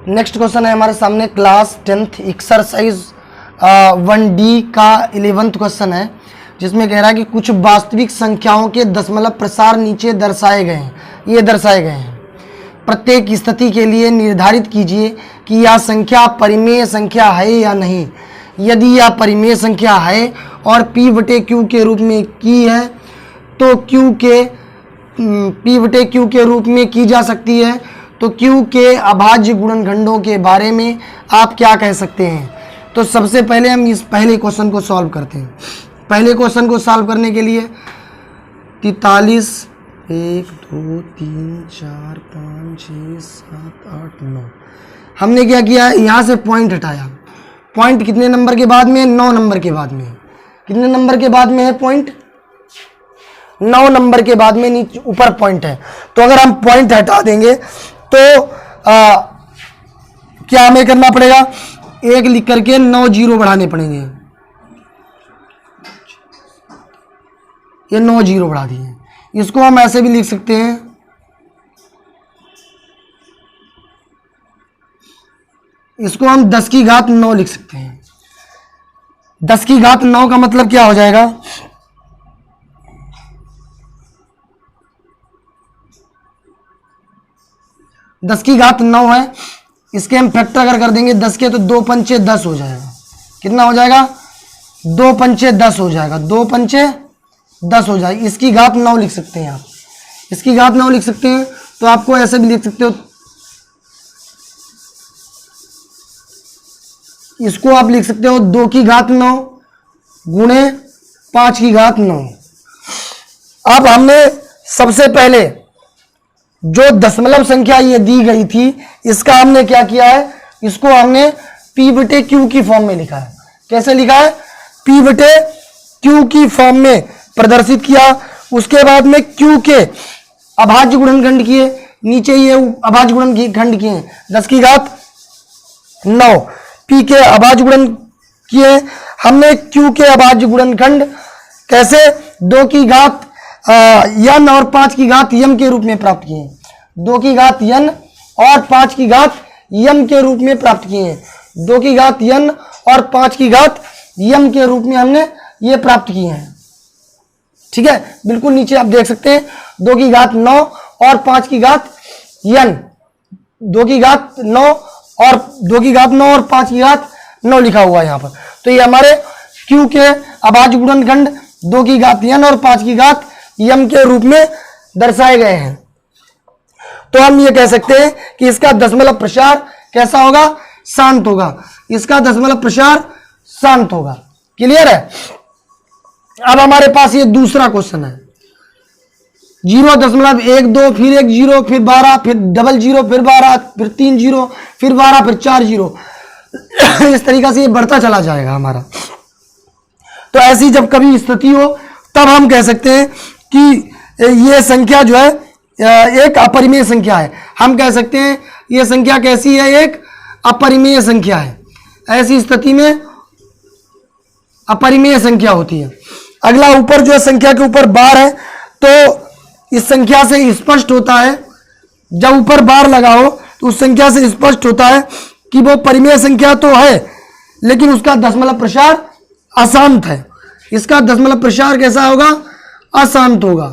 Next question है हमारे सामने क्लास 10th एक्सरसाइज 1D का 11th क्वेश्चन है, जिसमें कह रहा है कि कुछ वास्तविक संख्याओं के दशमलव प्रसार नीचे दर्शाए गए हैं। ये दर्शाए गए हैं। प्रत्येक स्थिति के लिए निर्धारित कीजिए कि यह संख्या परिमेय संख्या है या नहीं। यदि यह परिमेय संख्या है और P/Q के रूप में की है तो Q के P/Q के रूप में की जा सकती है, तो Q के अभाज्य गुणनखंडों के बारे में आप क्या कह सकते हैं। तो सबसे पहले हम इस पहले क्वेश्चन को सॉल्व करते हैं। पहले क्वेश्चन को सॉल्व करने के लिए 43 1 2 3 4 5 6 7 8 9 हमने क्या किया, यहाँ से पॉइंट हटाया। पॉइंट कितने नंबर के बाद में? 9 नंबर के बाद में। कितने नंबर के बाद में है पॉइंट? 9 नंबर के बाद में नीचे ऊपर पॉइंट है। तो अगर हम पॉइंट हटा देंगे तो क्या हमें करना पड़ेगा? 1 लिख करके 9 जीरो बढ़ाने पड़ेंगे। ये 9 जीरो बढ़ा दिए। इसको हम ऐसे भी लिख सकते हैं, इसको हम 10 की घात 9 लिख सकते हैं। 10 की घात 9 का मतलब क्या हो जाएगा? दस की घात 9 है, इसके हम फैक्टर अगर कर देंगे 10 के तो 2 पंचे 10 हो जाएगा। कितना हो जाएगा? 2 पंचे 10 हो जाएगा। 2 पंचे 10 हो जाएगा। इसकी घात 9 लिख सकते हैं आप। इसकी घात 9 लिख सकते हैं। तो आपको ऐसे भी लिख सकते हो, इसको आप लिख सकते हो 2 की घात 9 गुणे 5 की घात 9। अब हमने सबसे पहले जो दशमलव संख्या ये दी गई थी, इसका हमने क्या किया है, इसको हमने P/Q की फॉर्म में लिखा है। कैसे लिखा है? P/Q की फॉर्म में प्रदर्शित किया। उसके बाद में Q के अभाज्य गुणनखंड किए, नीचे ये अभाज्य गुणनखंड किए 10 की घात 9। P के अभाज्य गुणन किए हमने। Q के अभाज्य गुणनखंड कैसे? 2 की घात n और 5 की घात m के रूप में प्राप्त किए। 2 की घात n और 5 की घात m के रूप में प्राप्त किए। 2 की घात n और 5 की घात m के रूप में हमने ये प्राप्त किए हैं। ठीक है, बिल्कुल नीचे आप देख सकते हैं 2 की घात 9 और 5 की घात n। 2 की घात 9 और 2 की घात 9 और 5 की घात 9 लिखा हुआ है यहाँ पर। तो ये हमारे Q के अभाज्य गुणनखंड 2 की घात n और 5 की घात m के रूप में दर्शाए गए हैं। तो हम ये कह सकते हैं कि इसका दशमलव प्रसार कैसा होगा? शांत होगा। इसका दशमलव प्रसार शांत होगा। क्लियर है? अब हमारे पास ये दूसरा क्वेश्चन है। 0.12 फिर 1 जीरो फिर 12 फिर डबल जीरो फिर 12 फिर 3 जीरो फिर 12 फिर 4 जीरो इस तरीका से ये बढ़ता चला जाएगा हमारा। तो ऐसी जब कभी स्थिति हो तब हम कह सकते हैं कि ये संख्या जो है एक अपरिमेय संख्या है। हम कह सकते हैं ये संख्या कैसी है? एक अपरिमेय संख्या है। ऐसी स्थिति में अपरिमेय संख्या होती है। अगला ऊपर जो है संख्या के ऊपर बार है, तो इस संख्या से स्पष्ट होता है, जब ऊपर बार लगा हो तो उस संख्या से स्पष्ट होता है कि वो परिमेय संख्या तो है लेकिन उसका दशमलव प्रसार अशांत है। इसका दशमलव प्रसार कैसा होगा? अशांत होगा।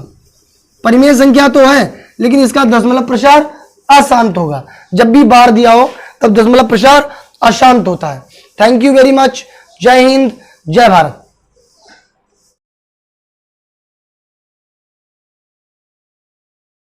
परिमेय संख्या तो है लेकिन इसका दशमलव प्रसार अशांत होगा। जब भी बार दिया हो तब दशमलव प्रसार अशांत होता है। Thank you very much. जय हिंद, जय भारत।